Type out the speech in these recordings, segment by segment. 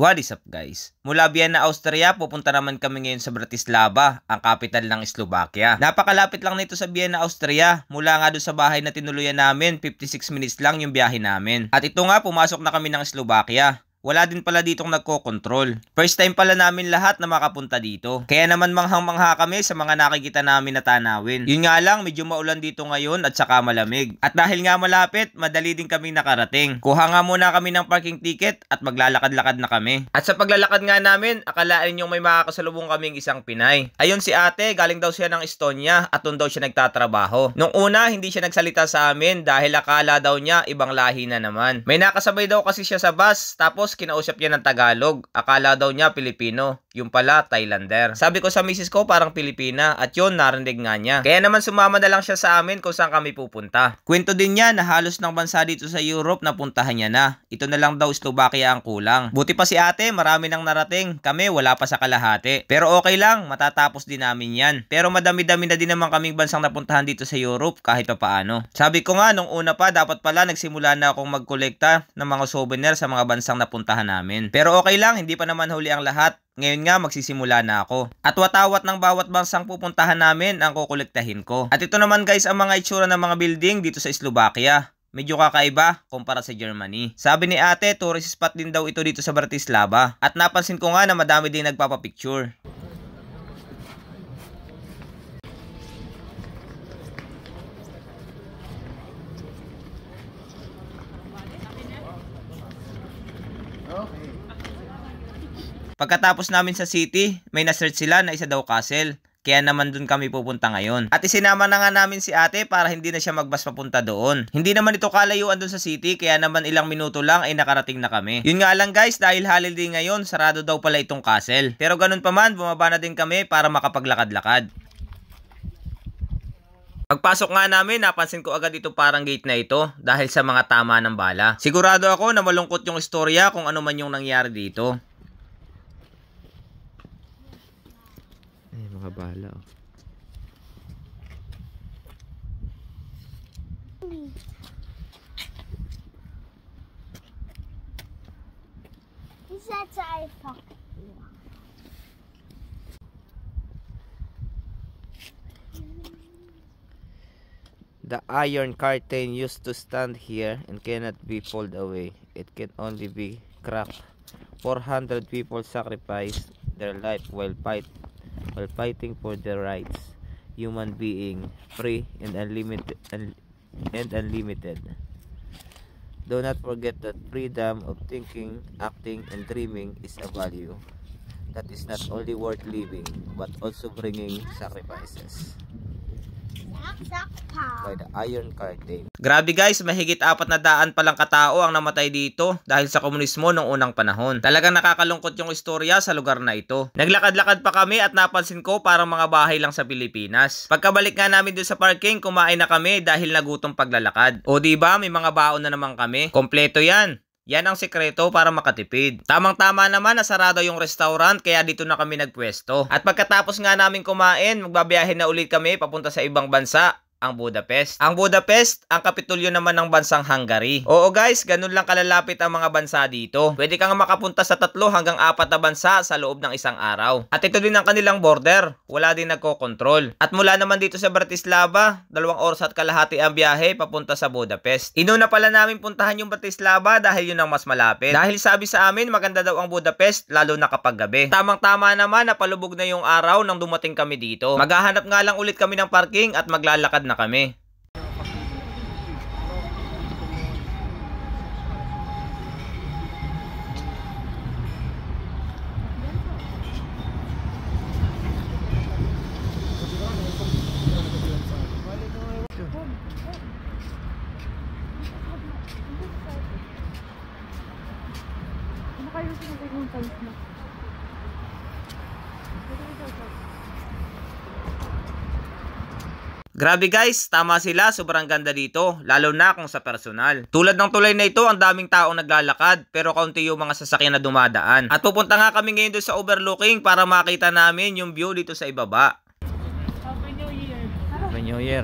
What is up guys? Mula Vienna, Austria, pupunta naman kami ngayon sa Bratislava, ang capital ng Slovakia. Napakalapit lang nito sa Vienna, Austria. Mula nga doon sa bahay na tinuluyan namin, 56 minutes lang yung biyahe namin. At ito nga, pumasok na kami ng Slovakia. Wala din pala ditong nagko-control. First time pala namin lahat na makapunta dito. Kaya naman manghang-mangha kami sa mga nakikita namin na tanawin. Yun nga lang, medyo maulan dito ngayon at saka malamig. At dahil nga malapit, madali din kaming nakarating. Kuha nga muna kami ng parking ticket at maglalakad-lakad na kami. At sa paglalakad nga namin, akalain yung may makakasalubong kaming isang Pinay. Ayun si ate, galing daw siya ng Estonia at doon daw siya nagtatrabaho. Nung una, hindi siya nagsalita sa amin dahil akala daw niya ibang lahi na naman. May nakasabay daw kasi siya sa bus, tapos kinausap niya ng Tagalog. Akala daw niya Pilipino. Yung pala, Thailander. Sabi ko sa misis ko parang Pilipina at yun, narinig nga niya. Kaya naman sumama na lang siya sa amin kung saan kami pupunta. Kwento din niya na halos ng bansa dito sa Europe na puntahan niya na. Ito na lang daw Slovakia ang kulang. Buti pa si ate, marami nang narating. Kami, wala pa sa kalahati. Pero okay lang, matatapos din namin yan. Pero madami-dami na din naman kaming bansang napuntahan dito sa Europe kahit pa paano. Sabi ko nga, nung una pa, dapat pala nagsimula na akong magkolekta ng mga souvenir sa mga bansang napuntahan namin. Pero okay lang, hindi pa naman huli ang lahat. Ngayon nga magsisimula na ako. At watawat ng bawat bansang pupuntahan namin ang kukolektahin ko. At ito naman guys ang mga itsura ng mga building dito sa Slovakia. Medyo kakaiba kumpara sa Germany. Sabi ni ate, tourist spot din daw ito dito sa Bratislava. At napansin ko nga na madami din nagpapapicture. Pagkatapos namin sa city, may na-search sila na isa daw castle. Kaya naman dun kami pupunta ngayon. At isinama na nga namin si ate para hindi na siya magbas papunta doon. Hindi naman ito kalayuan dun sa city, kaya naman ilang minuto lang ay nakarating na kami. Yun nga lang guys, dahil holiday ngayon, sarado daw pala itong castle. Pero ganun pa man, bumaba na din kami para makapaglakad-lakad. Pagpasok nga namin, napansin ko agad ito parang gate na ito dahil sa mga tama ng bala. Sigurado ako na malungkot yung istorya kung ano man yung nangyari dito. Ay, mga bala oh. The iron curtain used to stand here and cannot be pulled away. It can only be cracked. 400 people sacrificed their life while fighting for their rights. Human being, free and unlimited. Do not forget that freedom of thinking, acting, and dreaming is a value that is not only worth living but also bringing sacrifices. By the iron curtain. Grabe guys, mahigit 400 palang katao ang namatay dito dahil sa komunismo noong unang panahon. Talagang nakakalungkot yung istorya sa lugar na ito. Naglakad-lakad pa kami at napansin ko parang mga bahay lang sa Pilipinas. Pagkabalik nga namin doon sa parking, kumain na kami dahil nagutong paglalakad. O diba, may mga baon na naman kami. Kompleto yan. Yan ang sekreto para makatipid. Tamang-tama naman na sarado yung restaurant kaya dito na kami nagpwesto. At pagkatapos nga namin kumain, magbabiyahe na ulit kami papunta sa ibang bansa, ang Budapest. Ang Budapest, ang kapitulyo naman ng bansang Hungary. Oo guys, ganun lang kalalapit ang mga bansa dito. Pwede kang makapunta sa 3 hanggang 4 na bansa sa loob ng isang araw. At ito din ang kanilang border. Wala din nagko-control. At mula naman dito sa Bratislava, 2 oras at kalahati ang biyahe papunta sa Budapest. Inuna pala namin puntahan yung Bratislava dahil yun ang mas malapit. Dahil sabi sa amin, maganda daw ang Budapest, lalo na kapag gabi. Tamang-tama naman na palubog na yung araw nang dumating kami dito. Maghahanap nga lang ulit kami ng parking at maglalakad na kami. Grabe guys, tama sila, sobrang ganda dito, lalo na kung sa personal. Tulad ng tulay na ito, ang daming taong naglalakad, pero kaunti yung mga sasakyan na dumadaan. At pupunta nga kami ngayon doon sa overlooking para makita namin yung view dito sa ibaba. Happy New Year! Happy New Year!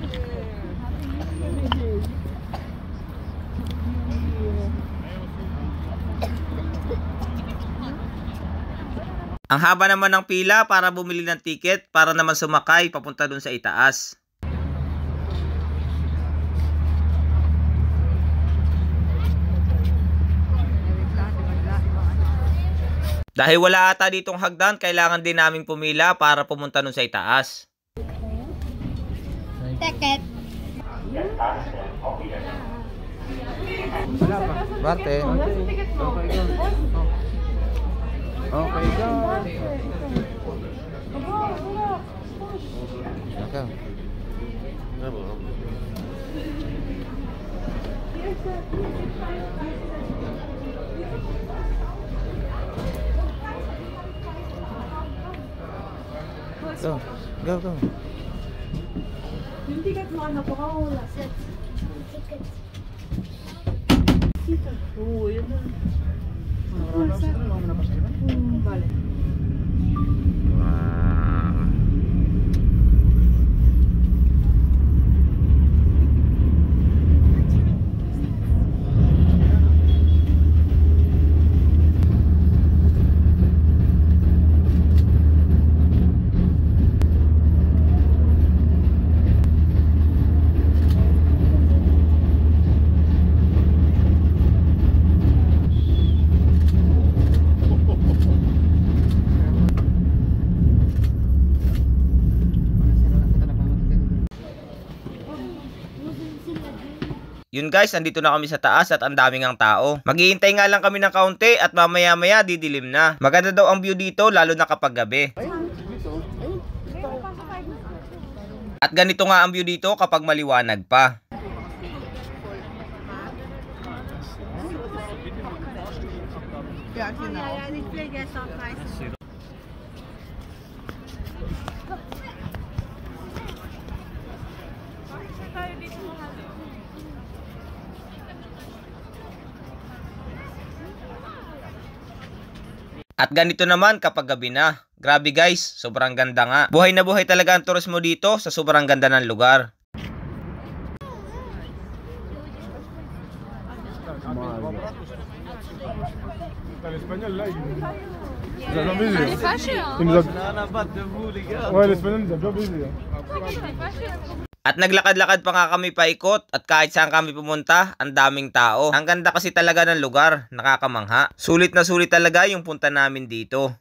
Ang haba naman ng pila para bumili ng ticket para naman sumakay papunta dun sa itaas. Dahil wala ata ditong hagdan, kailangan din naming pumila para pumunta dun sa itaas. Ticket. Bate. Okay, go. Okay. Go. Yung ticket mo, anak ko, wala. Oo, yun na. Vale. Yun guys, andito na kami sa taas at ang daming ang tao. Maghihintay nga lang kami ng kaunti at mamaya-maya didilim na. Maganda daw ang view dito lalo na kapag gabi. At ganito nga ang view dito kapag maliwanag pa. At ganito naman kapag gabi na. Grabe guys, sobrang ganda nga. Buhay na buhay talaga ang turismo dito sa sobrang ganda ng lugar. At naglakad-lakad pa nga kami paikot at kahit saan kami pumunta, ang daming tao. Ang ganda kasi talaga ng lugar, nakakamangha. Sulit na sulit talaga yung punta namin dito.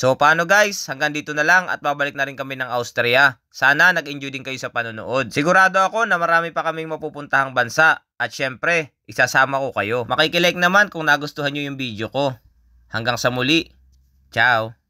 So paano guys, hanggang dito na lang at babalik na rin kami ng Austria. Sana nag-enjoy din kayo sa panonood. Sigurado ako na marami pa kaming mapupuntahang bansa. At syempre, isasama ko kayo. Makikilike naman kung nagustuhan nyo yung video ko. Hanggang sa muli. Ciao!